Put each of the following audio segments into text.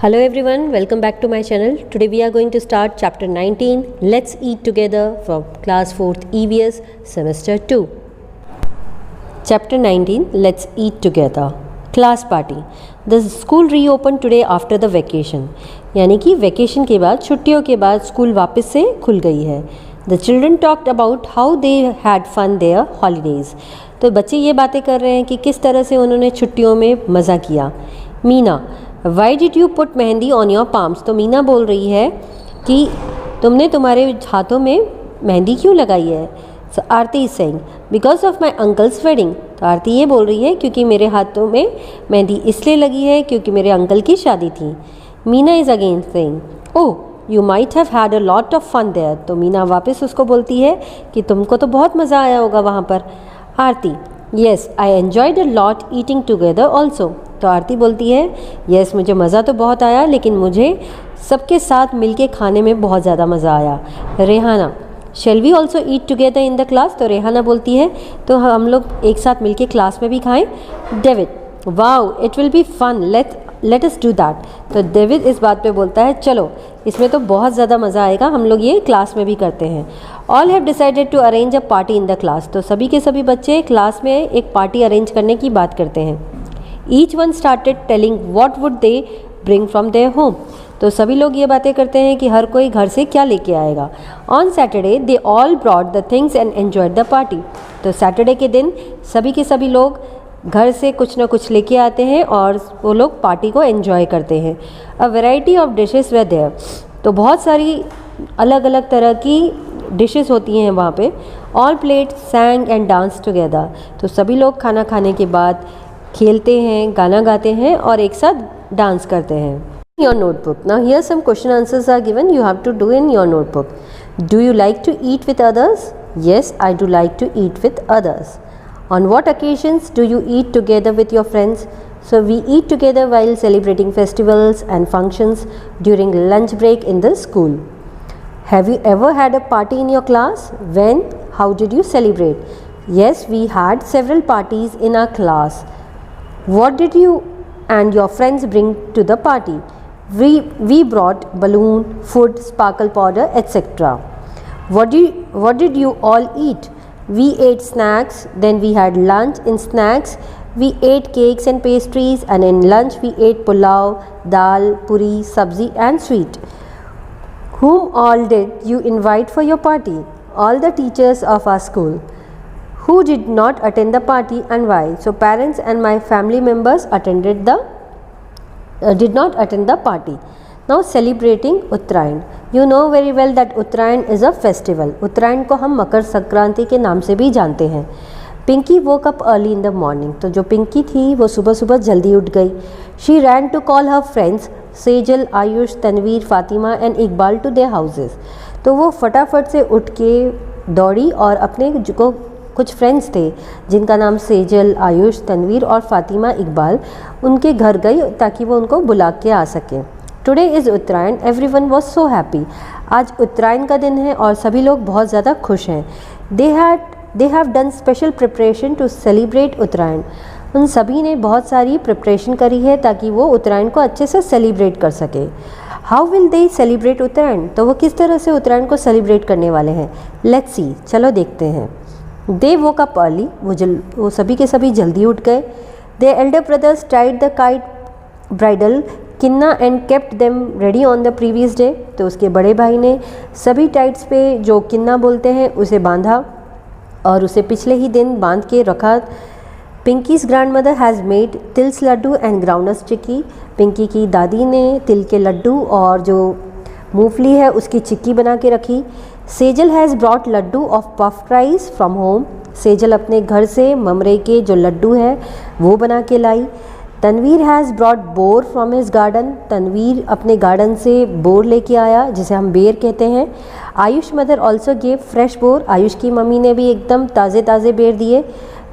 Hello everyone, welcome back to my channel. Today we are going to start chapter 19, Let's Eat Together from class 4th EVS semester 2. Chapter 19, Let's Eat Together. Class party. The school reopened today after the vacation. यानी कि vacation के बाद, छुट्टियों के बाद school वापस से खुल गई है. The children talked about how they had fun their holidays. तो बच्चे ये बातें कर रहे हैं कि किस तरह से उन्होंने छुट्टियों में मज़ा किया. Meena, why did you put mehndi on your palms. तो मीना बोल रही है कि तुमने तुम्हारे हाथों में मेहंदी क्यों लगाई है. So Aarti is saying because of my uncle's wedding. तो आरती ये बोल रही है क्योंकि मेरे हाथों में मेहंदी इसलिए लगी है क्योंकि मेरे अंकल की शादी थी. Meena is again saying oh you might have had a lot of fun there. तो मीना वापस उसको बोलती है कि तुमको तो बहुत मज़ा आया होगा वहाँ पर. Aarti, yes I enjoyed a lot eating together also. तो आरती बोलती है यस मुझे मज़ा तो बहुत आया लेकिन मुझे सबके साथ मिलके खाने में बहुत ज़्यादा मज़ा आया. Rehana, shall we also eat together in the class. तो रेहाना बोलती है तो हम लोग एक साथ मिलके क्लास में भी खाएं. David, wow it will be fun, let us do that. तो डेविड इस बात पे बोलता है चलो इसमें तो बहुत ज़्यादा मज़ा आएगा, हम लोग ये क्लास में भी करते हैं. All have decided to arrange a party in the class. तो सभी के सभी बच्चे क्लास में एक पार्टी अरेंज करने की बात करते हैं. Each one started telling what would they bring from their home. तो सभी लोग ये बातें करते हैं कि हर कोई घर से क्या लेके आएगा. On Saturday they all brought the things and enjoyed the party. तो सैटरडे के दिन सभी के सभी लोग घर से कुछ ना कुछ लेके आते हैं और वो लोग पार्टी को एन्जॉय करते हैं. A variety of dishes were there. तो बहुत सारी अलग अलग तरह की डिशेस होती हैं वहाँ पे. All played सैंग and dance together. तो सभी लोग खाना खाने के बाद खेलते हैं, गाना गाते हैं और एक साथ डांस करते हैं. Your notebook. Now here some question answers are given. You have to do in your notebook. Do you like to eat with others? Yes, I do like to eat with others. On what occasions do you eat together with your friends? So we eat together while celebrating festivals and functions during lunch break in the school. Have you ever had a party in your class? When? How did you celebrate? Yes, we had several parties in our class. What did you and your friends bring to the party? We brought balloon, food, sparkle powder, etc. What did you all eat? We ate snacks, then we had lunch. In snacks, we ate cakes and pastries, and in lunch we ate pulao, dal, puri, sabzi and sweet. Whom all did you invite for your party? All the teachers of our school. Who did not attend the party and why? So parents and my family members did not attend the party. Now celebrating Uttarayan. You know very well that Uttarayan is a festival. Uttarayan को हम मकर संक्रांति के नाम से भी जानते हैं. Pinky woke up early in the morning. तो जो पिंकी थी वो सुबह सुबह जल्दी उठ गई. She ran to call her friends Sejal, Ayush, Tanveer, Fatima and Iqbal to their houses. तो वो फटाफट से उठ के दौड़ी और अपने जो कुछ फ्रेंड्स थे जिनका नाम सेजल, आयुष, तनवीर और फातिमा, इकबाल, उनके घर गई ताकि वो उनको बुला के आ सकें. Today is Uttarayan. Everyone was so happy. आज उत्तरायण का दिन है और सभी लोग बहुत ज़्यादा खुश हैं. They have done special preparation to celebrate Uttarayan. उन सभी ने बहुत सारी प्रिपरेशन करी है ताकि वो उत्तरायण को अच्छे से सेलिब्रेट कर सके. हाउ विल दे सेलिब्रेट उत्तरायण. तो वो किस तरह से उत्तरायण को सेलिब्रेट करने वाले हैं. लेट्स सी, चलो देखते हैं. They woke up early. वो सभी के सभी जल्दी उठ गए. They elder brothers tied the kite bridle किन्ना and kept them ready on the previous day. तो उसके बड़े भाई ने सभी टाइट्स पे जो किन्ना बोलते हैं उसे बांधा और उसे पिछले ही दिन बांध के रखा. Pinky's grandmother has made तिल्स लड्डू एंड ग्राउंडनट्स चिक्की. पिंकी की दादी ने तिल के लड्डू और जो मूंगफली है उसकी चिक्की बना के रखी. Sejal has brought laddoo of puffed rice from home. Sejal अपने घर से ममरे के जो लड्डू हैं वो बना के लाई. Tanvir has brought bor from his garden. Tanvir अपने गार्डन से बोर लेके आया जिसे हम बेर कहते हैं. Ayush mother also gave fresh bor. Ayush की मम्मी ने भी एकदम ताज़े ताज़े बेर दिए.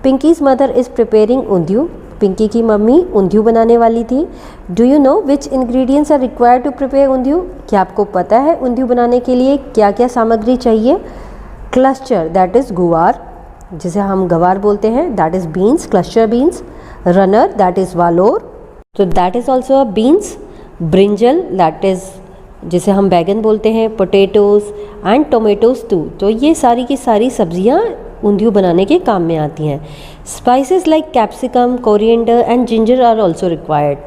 Pinky's mother is preparing undhiyu. Pinky की मम्मी ऊंधियू बनाने वाली थी. Do you know which ingredients are required to prepare undhiyu. क्या आपको पता है ऊंधियू बनाने के लिए क्या क्या सामग्री चाहिए. क्लस्टर दैट इज़ गुवार जिसे हम गवार बोलते हैं, that is beans, cluster beans. Runner that is वालोर, तो that is also a beans. Brinjal that is जिसे हम बैगन बोलते हैं, पोटैटोज़ एंड टोमेटोज़ टू। तो ये सारी की सारी सब्जियां ऊंधियू बनाने के काम में आती हैं। Spices like capsicum, coriander and ginger are also required.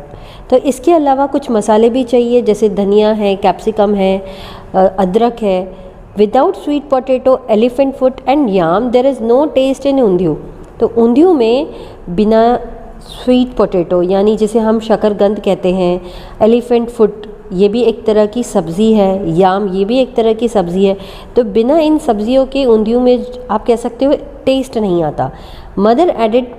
तो इसके अलावा कुछ मसाले भी चाहिए, जैसे धनिया है, कैप्सिकम है, अदरक है। Without sweet potato, elephant foot and yam there is no taste in undhiyu. तो ऊंधियू में बिना स्वीट पोटैटो यानी जिसे हम शकरकंद कहते हैं, एलिफेंट फुट ये भी एक तरह की सब्ज़ी है, याम ये भी एक तरह की सब्ज़ी है। तो बिना इन सब्जियों के ऊंधियू में आप कह सकते हो टेस्ट नहीं आता। मदर एडेड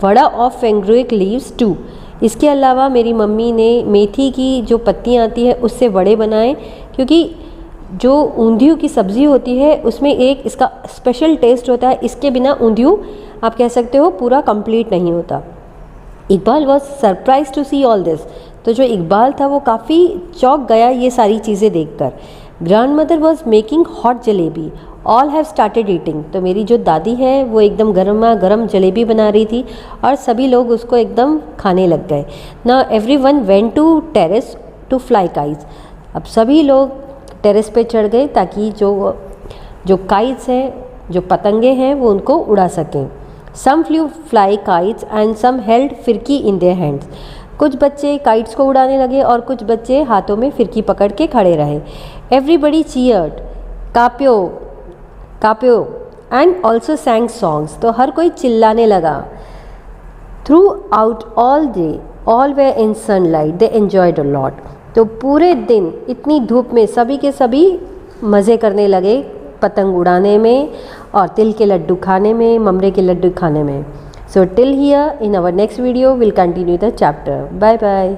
वड़ा ऑफ फेंग्रुइक लीव्स टू। इसके अलावा मेरी मम्मी ने मेथी की जो पत्तियाँ आती है उससे वड़े बनाए, क्योंकि जो ऊंधियू की सब्ज़ी होती है उसमें एक इसका स्पेशल टेस्ट होता है। इसके बिना ऊंधियू आप कह सकते हो पूरा कंप्लीट नहीं होता। Iqbal was surprise to see all this. तो जो इकबाल था वो काफ़ी चौंक गया ये सारी चीज़ें देखकर। Grand mother was making hot jalebi, all have started eating. तो मेरी जो दादी है वो एकदम गर्मा गर्म जलेबी बना रही थी और सभी लोग उसको एकदम खाने लग गए। Now every one went to terrace to fly kites. अब सभी लोग टेरेस पे चढ़ गए ताकि जो काइट्स हैं, जो पतंगे हैं, वो उनको उड़ा सकें। Some flew fly kites and some held फिरकी इन देयर हैंड्स। कुछ बच्चे काइट्स को उड़ाने लगे और कुछ बच्चे हाथों में फिरकी पकड़ के खड़े रहे। एवरीबडी चीयर्ड, काप्यो काप्यो एंड ऑल्सो सैंग सॉन्ग्स। तो हर कोई चिल्लाने लगा। Throughout all day all way in sunlight they enjoyed a lot. तो पूरे दिन इतनी धूप में सभी के सभी मज़े करने लगे पतंग उड़ाने में और तिल के लड्डू खाने में, ममरे के लड्डू खाने में। So till here in our next video we'll continue the chapter. Bye bye.